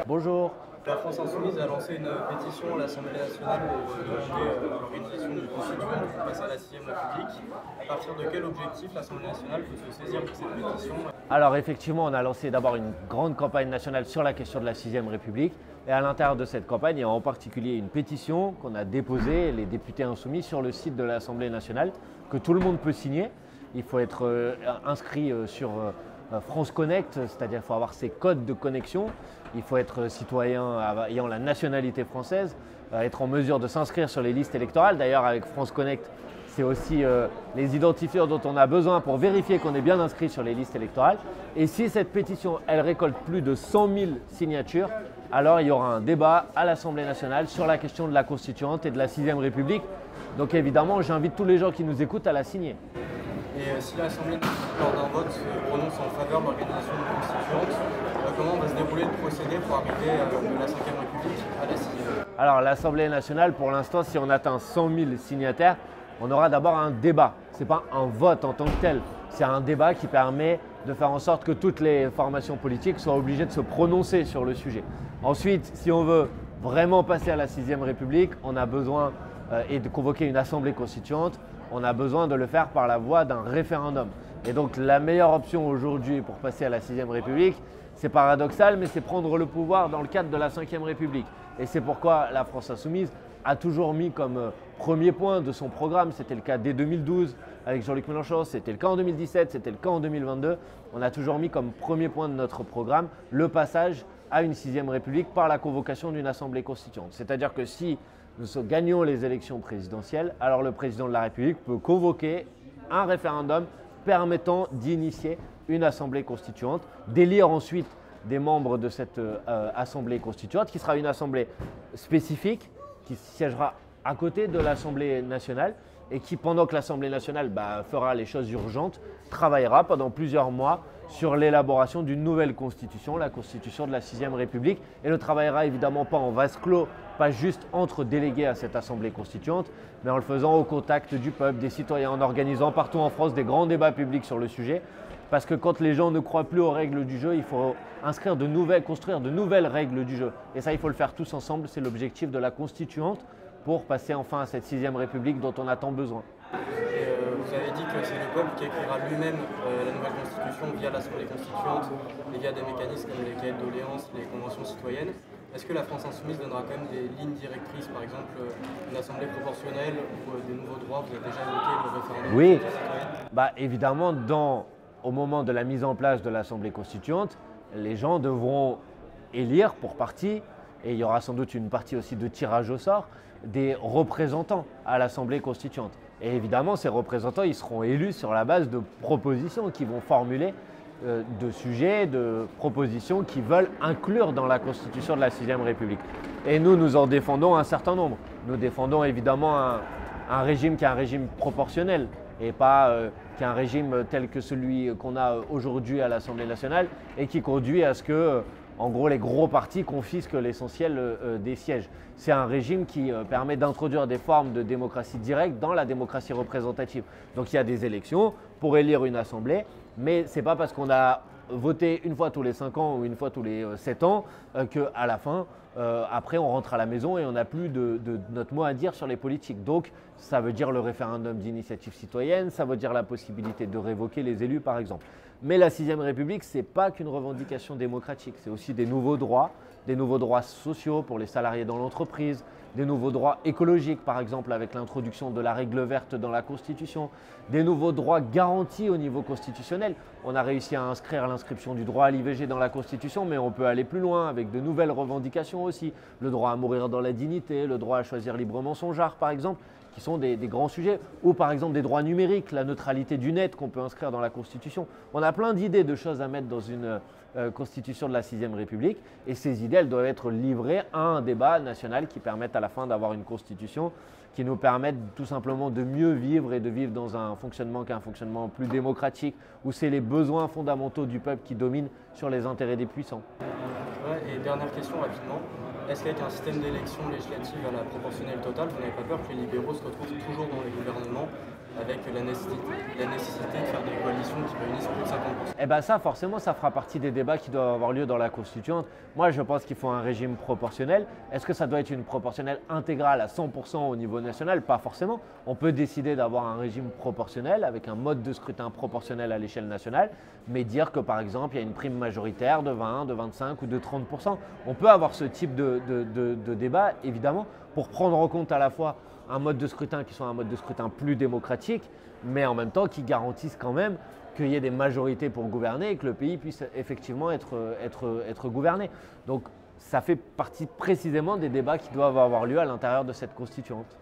Bonjour. La France Insoumise a lancé une pétition à l'Assemblée nationale pour demander l'organisation d'une constituante pour passer à la 6ème République. À partir de quel objectif l'Assemblée nationale peut se saisir de cette pétition? Alors effectivement, on a lancé d'abord une grande campagne nationale sur la question de la 6ème République. Et à l'intérieur de cette campagne, il y a en particulier une pétition qu'on a déposée, les députés insoumis, sur le site de l'Assemblée nationale, que tout le monde peut signer. Il faut être inscrit sur France Connect, c'est-à-dire qu'il faut avoir ses codes de connexion. Il faut être citoyen ayant la nationalité française, être en mesure de s'inscrire sur les listes électorales. D'ailleurs, avec France Connect, c'est aussi les identifiants dont on a besoin pour vérifier qu'on est bien inscrit sur les listes électorales. Et si cette pétition, elle récolte plus de 100 000 signatures, alors il y aura un débat à l'Assemblée nationale sur la question de la constituante et de la 6ème République. Donc évidemment, j'invite tous les gens qui nous écoutent à la signer. Et si l'Assemblée nationale, lors d'un vote, se prononce en faveur de l'organisation d'une constituante, comment va se dérouler le procédé pour arriver de la 5ème République à la 6ème? Alors l'Assemblée nationale, pour l'instant, si on atteint 100 000 signataires, on aura d'abord un débat. Ce n'est pas un vote en tant que tel, c'est un débat qui permet de faire en sorte que toutes les formations politiques soient obligées de se prononcer sur le sujet. Ensuite, si on veut vraiment passer à la 6ème République, on a besoin de convoquer une assemblée constituante, on a besoin de le faire par la voie d'un référendum. Et donc la meilleure option aujourd'hui pour passer à la 6ème République, c'est paradoxal, mais c'est prendre le pouvoir dans le cadre de la 5ème République. Et c'est pourquoi la France Insoumise a toujours mis comme premier point de son programme, c'était le cas dès 2012 avec Jean-Luc Mélenchon, c'était le cas en 2017, c'était le cas en 2022, on a toujours mis comme premier point de notre programme le passage à une 6ème République par la convocation d'une assemblée constituante. C'est-à-dire que si nous gagnons les élections présidentielles, alors le président de la République peut convoquer un référendum permettant d'initier une assemblée constituante, d'élire ensuite des membres de cette assemblée constituante, qui sera une assemblée spécifique, qui siégera à côté de l'Assemblée nationale et qui, pendant que l'Assemblée nationale fera les choses urgentes, travaillera pendant plusieurs mois sur l'élaboration d'une nouvelle constitution, la constitution de la 6ème République, et ne travaillera évidemment pas en vase clos, pas juste entre délégués à cette assemblée constituante, mais en le faisant au contact du peuple, des citoyens, en organisant partout en France des grands débats publics sur le sujet. Parce que quand les gens ne croient plus aux règles du jeu, il faut construire de nouvelles règles du jeu. Et ça, il faut le faire tous ensemble, c'est l'objectif de la constituante pour passer enfin à cette 6ème République dont on a tant besoin. Vous avez dit que c'est le peuple qui écrira lui-même la nouvelle constitution via l'Assemblée constituante et via des mécanismes comme les cahiers de doléances, les conventions citoyennes. Est-ce que la France Insoumise donnera quand même des lignes directrices, par exemple une assemblée proportionnelle ou des nouveaux droits? Vous avez déjà évoqué le référendum. Oui, évidemment, au moment de la mise en place de l'Assemblée constituante, les gens devront élire pour partie, et il y aura sans doute une partie aussi de tirage au sort, des représentants à l'Assemblée constituante. Et évidemment, ces représentants, ils seront élus sur la base de propositions qu'ils vont formuler, de sujets, de propositions qu'ils veulent inclure dans la constitution de la 6ème République. Et nous en défendons un certain nombre. Nous défendons évidemment un régime qui est un régime proportionnel et pas qui est un régime tel que celui qu'on a aujourd'hui à l'Assemblée nationale et qui conduit à ce que, en gros, les gros partis confisquent l'essentiel des sièges. C'est un régime qui permet d'introduire des formes de démocratie directe dans la démocratie représentative. Donc il y a des élections pour élire une assemblée, mais ce n'est pas parce qu'on a voté une fois tous les 5 ans ou une fois tous les 7 ans qu'à la fin, après on rentre à la maison et on n'a plus de notre mot à dire sur les politiques. Donc ça veut dire le référendum d'initiative citoyenne, ça veut dire la possibilité de révoquer les élus par exemple. Mais la 6ème République, ce n'est pas qu'une revendication démocratique, c'est aussi des nouveaux droits sociaux pour les salariés dans l'entreprise, des nouveaux droits écologiques par exemple avec l'introduction de la règle verte dans la Constitution, des nouveaux droits garantis au niveau constitutionnel. On a réussi à inscrire l'inscription du droit à l'IVG dans la Constitution, mais on peut aller plus loin avec de nouvelles revendications aussi. Le droit à mourir dans la dignité, le droit à choisir librement son genre par exemple, qui sont des grands sujets, ou par exemple des droits numériques, la neutralité du net qu'on peut inscrire dans la Constitution. On a plein d'idées de choses à mettre dans une constitution de la 6ème République et ces idées, elles doivent être livrées à un débat national qui permette à la fin d'avoir une constitution qui nous permette tout simplement de mieux vivre et de vivre dans un fonctionnement qui est un fonctionnement plus démocratique où c'est les besoins fondamentaux du peuple qui dominent sur les intérêts des puissants. Ouais, et dernière question rapidement, est-ce qu'avec un système d'élection législative à la proportionnelle totale, vous n'avez pas peur que les libéraux se retrouvent toujours dans les gouvernements avec la nécessité de faire des coalitions qui réunissent plus de 50%? Eh bien ça, forcément, ça fera partie des débats débats qui doivent avoir lieu dans la Constituante. Moi, je pense qu'il faut un régime proportionnel. Est-ce que ça doit être une proportionnelle intégrale à 100% au niveau national? Pas forcément. On peut décider d'avoir un régime proportionnel avec un mode de scrutin proportionnel à l'échelle nationale, mais dire que par exemple, il y a une prime majoritaire de 20, de 25 ou de 30%. On peut avoir ce type de débat, évidemment, pour prendre en compte à la fois un mode de scrutin qui soit un mode de scrutin plus démocratique, mais en même temps qui garantisse quand même qu'il y ait des majorités pour gouverner et que le pays puisse effectivement être gouverné. Donc ça fait partie précisément des débats qui doivent avoir lieu à l'intérieur de cette constituante.